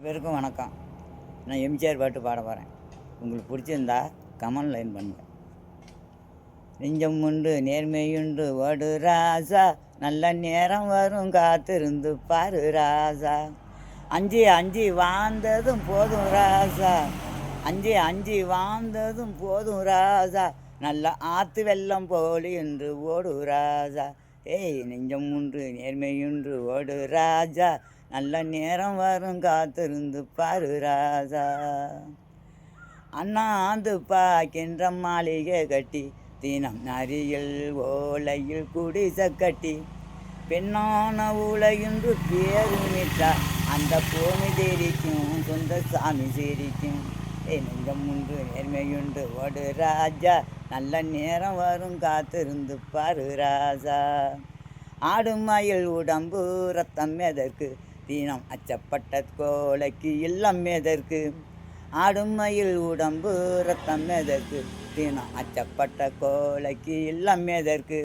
பேருக்கும் வணக்கம். நான் எம்ஜிஆர் பாட்டு பாட போகிறேன். உங்களுக்கு பிடிச்சிருந்தா கமெண்ட் லைன் பண்ணுங்க. நெஞ்சம் உண்டு நேர்மையுண்டு ஓடு ராசா, நல்ல நேரம் வரும் காத்திருந்து பாரு ராசா. அஞ்சு அஞ்சு வாழ்ந்ததும் போதும் ராசா, அஞ்சு வாழ்ந்ததும் போதும் ராசா, நல்ல ஆற்று வெள்ளம் போலி என்று ஓடு ராஜா. ஏய் நெஞ்சம் உண்டு நேர்மையுண்டு ஓடு ராஜா, நல்ல நேரம் வரும் காத்திருந்து பாரு ராஜா. அண்ணாந்து பார்க்கின்ற மாளிகை கட்டி, தினம் நரியில் ஓலையில் குடிசை கட்டி, பெண்ணான உலகின்று பேருமிட்டா அந்த பூமி தெரிக்கும் சொந்த சாமி சிரிக்கும். நெஞ்சம் உண்டு நேர்மையுண்டு ஓடு ராஜா, நல்ல நேரம் வரும் காத்திருந்து பாரு ராஜா. ஆடும் மயில் உடம்பு ரத்தம் எதற்கு, தீனம் அச்சப்பட்ட கோலைக்கு இல்லம் எதற்கு. ஆடும் மயில் உடம்பு ரத்தம் எதற்கு, தீனம் அச்சப்பட்ட கோலைக்கு இல்லம் எதற்கு.